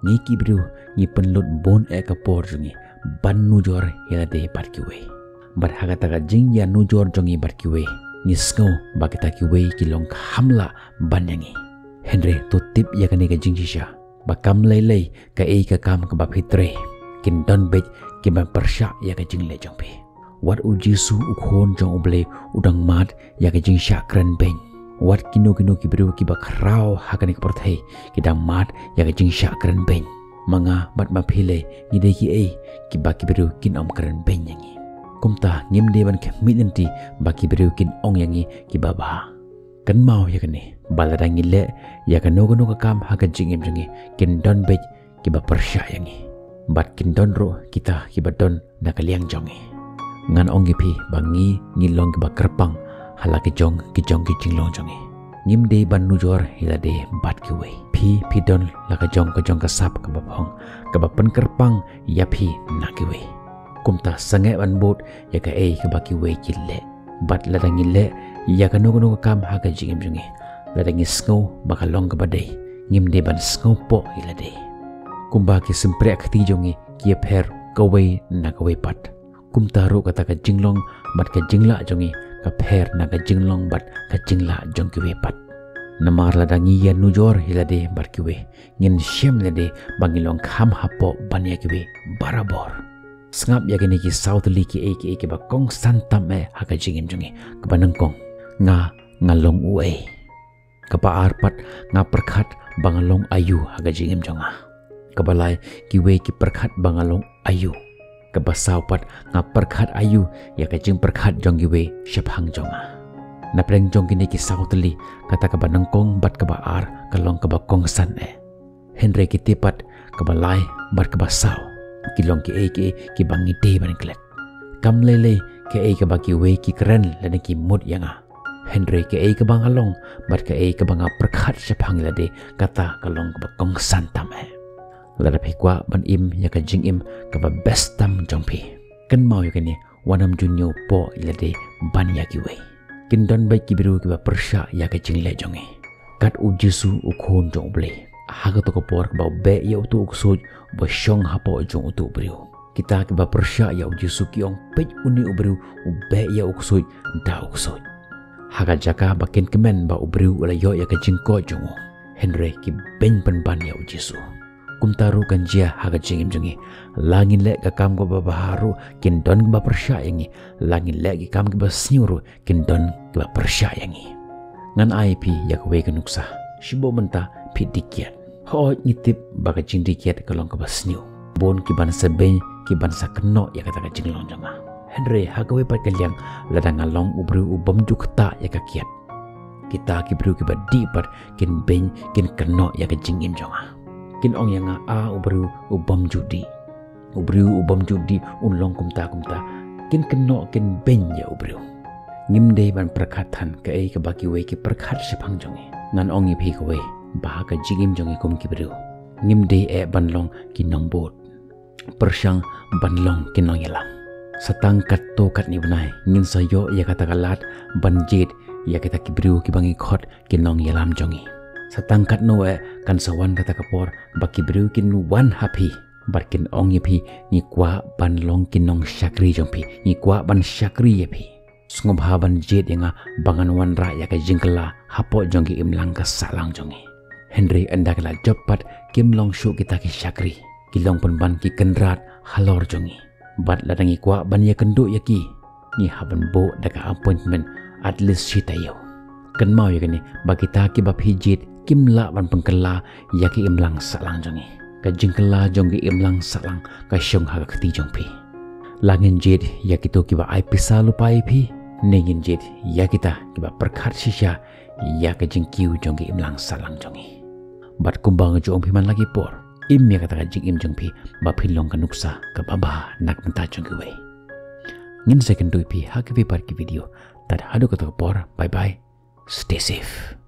Ngi kibru ngi penlut bon kapor jongi ban nujor hilade barkiwe. Bat hagataga jing ya nujor jongi barkiwe. Ngi sko bakita kiwe kilong hamla banyangi. Henry to tip ya kani ka jing shisha. Bakam lay ka ka kam ka bapitre. Kin don bej ki ban persya ya ka jing le jongpe. Wat ujisu ukhon jong uble udang mat ya ka jing syakran ben. Wat kino kibru ki bakrao hakani porthei kidang mat ya ka jing syakran ben. Manga bat mapile ngide ki bakibru kin om kran ben yangi. Kumta ngimde ban ke milinti bakibru kin ong yangi ki baba. Kan mau ya kani baladang ile ya ka nogo kam haga jing jangi kin don bej ki ba persya yangi. Bat kin don ro kita ki badon nakaliang jongi. Ngan ong pi bangi ngilong ki bakrpang halaki jong ki jinglong jongi. Ngimde ban nujor hilade bat ki we. Pi don laka jong ka sap ka bapong ka bapen kerpang ya pi nakiwe. Kumta sange ban bot ya ka ka baki we kille. Bat ladang ile ya ka nogo kam haga jing jongi. Ladang isngo bakalong ka badai. Ngimde ban sngo po hilade. Kumba ki sempre akti jongi ki pher kawe na kawe pat. Kumta ro kata ka jinglong bat ka jingla jongi ka pher na ka jinglong bat ka jingla jong ki we pat. Namar ladangi ya nujor hilade bar ki we. Ngin shem lade bangilong kham hapo banya ki we barabor. Sngap ya ki south li ki ba kong santam haka jingim jongi ka banangkong nga ngalong uwe. Ka pa arpat nga perkhat bangalong ayu haka jingim jonga. Kabalai kiwe ki perkhat bangalong ayu. Kabasawpat nga perkhat ayu ya ka jing perkhat jong kiwe syapang jonga. Napreng jong kini ki sautli kata kabanangkong bat kabaar kalong kabakong san Henry ki tipat kabalai bat kabasaw. Kilong ki bangite baniklet. Kam lele ki kabakiwe ki keren lana ki mud yanga. Henry ki kabangalong bat ki kabanga perkhat syapang lade kata kalong kabakong san tam Lada pikwa ban im ya ka jing im ka ba best tam jongpi. Kan mau ya kani wanam junyo po ilade ban ya kiwe. Kin don bai kibiru ki ba persya ya ka jing le jonge. Kat ujisu ukhon jong ble. Haga to ko por ba be ya utu uksuj ba shong hapo jong utu briu. Kita ki ba persya ya ujisu ki ong pej uni ubriu ube ya uksuj da uksuj. Haga jaka bakin kemen ba ubriu ula yo ya ka jing ko jongo. Henry ki ben ban ya ujisu. Kumtaru kan jia haga jingim jongi langin le ka kam ko babaharu kin don ba persya yangi langin le ki kam ki ba snyuru kin don ki ba persya yangi ngan IP ya ka we kanuksa shibo menta pi dikiat ho ngitip ba ka jing dikiat kalong ka ba snyu bon ki ban seben ki ban sa keno ya kata ka jinglong jonga Henry haga we pat kalyang ladang along ubru ubam jukta ya ka kiat kita ki bru ki ba di pat kin ben kin keno ya ka jingim jonga kin ong yang ubru ubam judi unlong kumta kin keno kin ben ya ubru ngimde ban perkhatan ka ka baki we ki perkhat sepang jongi ngan ong i phi ko we ba ka jigim jongi kum ki bru ngimde ban long kin nong bot persyang ban long kin nong yalam satang kat to kat ni benai ngin sayo ya kata kalat ban jit ya kita ki bru ki bangi khot kin nong yalam jongi Satangkat noe kan sawan kata kapor baki beriu kin wan happy barkin ong yepi ni kwa ban long kin nong syakri jompi ni kwa ban syakri yepi sngob haban jet yang bangan wan ra ya ka jingkela hapo jongki imlang ka salang jongi Henry endakla jopat kim long shu kita ki syakri kilong penban ki kenrat halor jongi bat ladangi kwa ban ya kendu yaki ni haban bo daka appointment at least sitayo kan mau ya kani bagi ta ki bab hijit kim la ban pengkela ya ki imlang salang jongi ka jingkela jongki imlang salang ka syong ha ka ti jongpi langin jit ya kitu ki ba ai pisa lupa ip nengin jit ya kita ki ba perkhat sisya ya ka jingkiu jongki imlang salang jongi bat kumbang jong piman lagi por im ya kata ka jing im jongpi ba philong ka nuksa ka baba nak menta jongki we ngin second tu pi ha ki par ki video tad hadu ka por bye bye stay safe